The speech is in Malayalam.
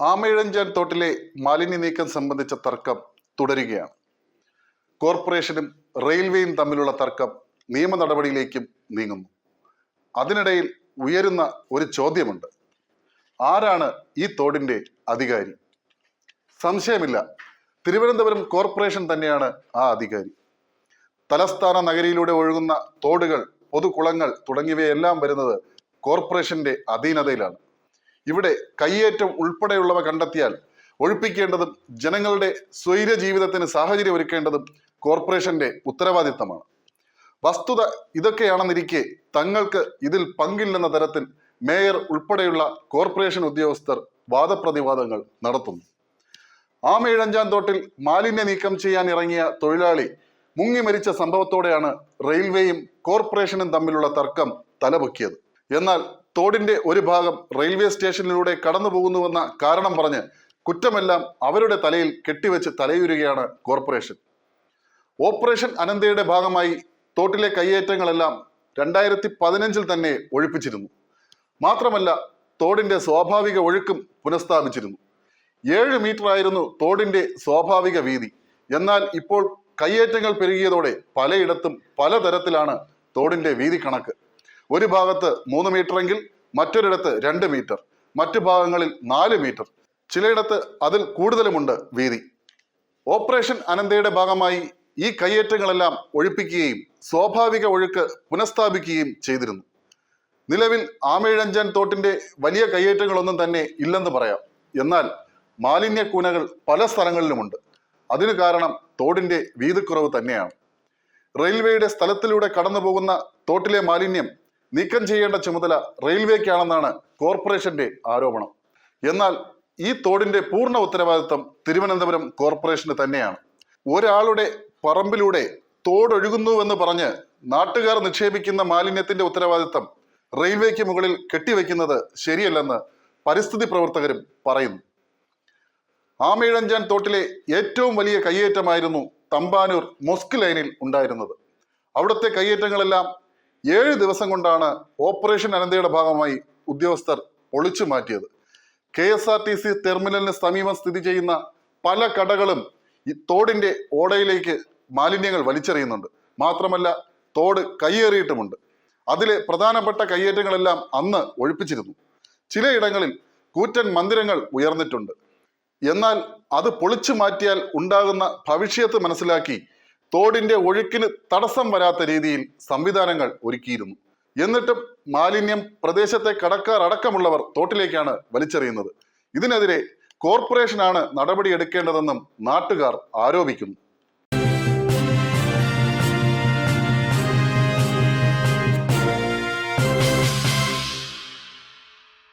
ആമയിഴഞ്ചാൻ തോട്ടിലെ മാലിന്യ നീക്കം സംബന്ധിച്ച തർക്കം തുടരുകയാണ്. കോർപ്പറേഷനും റെയിൽവേയും തമ്മിലുള്ള തർക്കം നിയമ നടപടിയിലേക്കും നീങ്ങുന്നു. അതിനിടയിൽ ഉയരുന്ന ഒരു ചോദ്യമുണ്ട്: ആരാണ് ഈ തോടിന്റെ അധികാരി? സംശയമില്ല, തിരുവനന്തപുരം കോർപ്പറേഷൻ തന്നെയാണ് ആ അധികാരി. തലസ്ഥാന നഗരിയിലൂടെ ഒഴുകുന്ന തോടുകൾ, പൊതുകുളങ്ങൾ തുടങ്ങിയവയെല്ലാം വരുന്നത് കോർപ്പറേഷന്റെ അധീനതയിലാണ്. ഇവിടെ കയ്യേറ്റം ഉൾപ്പെടെയുള്ളവ കണ്ടെത്തിയാൽ ഒഴിപ്പിക്കേണ്ടതും ജനങ്ങളുടെ സ്വൈര ജീവിതത്തിന് സാഹചര്യം ഒരുക്കേണ്ടതും കോർപ്പറേഷന്റെ ഉത്തരവാദിത്തമാണ്. വസ്തുത ഇതൊക്കെയാണെന്നിരിക്കെ തങ്ങൾക്ക് ഇതിൽ പങ്കില്ലെന്ന തരത്തിൽ മേയർ ഉൾപ്പെടെയുള്ള കോർപ്പറേഷൻ ഉദ്യോഗസ്ഥർ വാദപ്രതിവാദങ്ങൾ നടത്തുന്നു. ആമയിഴഞ്ചാൻ തോട്ടിൽ മാലിന്യ നീക്കം ചെയ്യാൻ ഇറങ്ങിയ തൊഴിലാളി മുങ്ങി മരിച്ച സംഭവത്തോടെയാണ് റെയിൽവേയും കോർപ്പറേഷനും തമ്മിലുള്ള തർക്കം തലപൊക്കിയത്. എന്നാൽ തോടിന്റെ ഒരു ഭാഗം റെയിൽവേ സ്റ്റേഷനിലൂടെ കടന്നു പോകുന്നുവെന്ന കാരണം പറഞ്ഞ് കുറ്റമെല്ലാം അവരുടെ തലയിൽ കെട്ടിവെച്ച് തലയുരുകയാണ് കോർപ്പറേഷൻ. ഓപ്പറേഷൻ അനന്തയുടെ ഭാഗമായി തോട്ടിലെ കയ്യേറ്റങ്ങളെല്ലാം 2015 തന്നെ ഒഴിപ്പിച്ചിരുന്നു. മാത്രമല്ല, തോടിന്റെ സ്വാഭാവിക ഒഴുക്കും പുനഃസ്ഥാപിച്ചിരുന്നു. 7 മീറ്റർ ആയിരുന്നു തോടിന്റെ സ്വാഭാവിക വീതി. എന്നാൽ ഇപ്പോൾ കയ്യേറ്റങ്ങൾ പെരുകിയതോടെ പലയിടത്തും പലതരത്തിലാണ് തോടിന്റെ വീതി കണക്ക്. ഒരു ഭാഗത്ത് 3 മീറ്ററെങ്കിൽ മറ്റൊരിടത്ത് 2 മീറ്റർ, മറ്റു ഭാഗങ്ങളിൽ 4 മീറ്റർ, ചിലയിടത്ത് അതിൽ കൂടുതലുമുണ്ട് വീതി. ഓപ്പറേഷൻ അനന്തയുടെ ഭാഗമായി ഈ കയ്യേറ്റങ്ങളെല്ലാം ഒഴിപ്പിക്കുകയും സ്വാഭാവിക ഒഴുക്ക് പുനഃസ്ഥാപിക്കുകയും ചെയ്തിരുന്നു. നിലവിൽ ആമയിഴഞ്ചാൻ തോട്ടിന്റെ വലിയ കയ്യേറ്റങ്ങളൊന്നും തന്നെ ഇല്ലെന്ന് പറയാം. എന്നാൽ മാലിന്യ കൂനകൾ പല സ്ഥലങ്ങളിലുമുണ്ട്. അതിനു കാരണം തോടിന്റെ വീതിക്കുറവ് തന്നെയാണ്. റെയിൽവേയുടെ സ്ഥലത്തിലൂടെ കടന്നു പോകുന്ന തോട്ടിലെ മാലിന്യം നീക്കം ചെയ്യേണ്ട ചുമതല റെയിൽവേക്കാണെന്നാണ് കോർപ്പറേഷന്റെ ആരോപണം. എന്നാൽ ഈ തോടിന്റെ പൂർണ്ണ ഉത്തരവാദിത്തം തിരുവനന്തപുരം കോർപ്പറേഷന് തന്നെയാണ്. ഒരാളുടെ പറമ്പിലൂടെ തോടൊഴുകുന്നുവെന്ന് പറഞ്ഞ് നാട്ടുകാർ നിക്ഷേപിക്കുന്ന മാലിന്യത്തിന്റെ ഉത്തരവാദിത്തം റെയിൽവേക്ക് മുകളിൽ കെട്ടിവെക്കുന്നത് ശരിയല്ലെന്ന് പരിസ്ഥിതി പ്രവർത്തകരും പറയുന്നു. ആമയിഴഞ്ചാൻ തോട്ടിലെ ഏറ്റവും വലിയ കയ്യേറ്റമായിരുന്നു തമ്പാനൂർ മോസ്ക് ലൈനിൽ ഉണ്ടായിരുന്നത്. അവിടുത്തെ കയ്യേറ്റങ്ങളെല്ലാം 7 ദിവസം കൊണ്ടാണ് ഓപ്പറേഷൻ അനന്തയുടെ ഭാഗമായി ഉദ്യോഗസ്ഥർ പൊളിച്ചു മാറ്റിയത്. KSRTC ടെർമിനലിന് സമീപം സ്ഥിതി ചെയ്യുന്ന പല കടകളും ഈ തോടിന്റെ ഓടയിലേക്ക് മാലിന്യങ്ങൾ വലിച്ചെറിയുന്നുണ്ട്. മാത്രമല്ല, തോട് കയ്യേറിയിട്ടുമുണ്ട്. അതിലെ പ്രധാനപ്പെട്ട കയ്യേറ്റങ്ങളെല്ലാം അന്ന് ഒഴിപ്പിച്ചിരുന്നു. ചിലയിടങ്ങളിൽ കൂറ്റൻ മന്ദിരങ്ങൾ ഉയർന്നിട്ടുണ്ട്. എന്നാൽ അത് പൊളിച്ചു മാറ്റിയാൽ ഉണ്ടാകുന്ന ഭവിഷ്യത്ത് മനസ്സിലാക്കി തോടിന്റെ ഒഴുക്കിന് തടസ്സം വരാത്ത രീതിയിൽ സംവിധാനങ്ങൾ ഒരുക്കിയിരുന്നു. എന്നിട്ടും മാലിന്യം പ്രദേശത്തെ കടക്കാർ അടക്കമുള്ളവർ തോട്ടിലേക്കാണ് വലിച്ചെറിയുന്നത്. ഇതിനെതിരെ കോർപ്പറേഷനാണ് നടപടി എടുക്കേണ്ടതെന്നും നാട്ടുകാർ ആരോപിക്കുന്നു.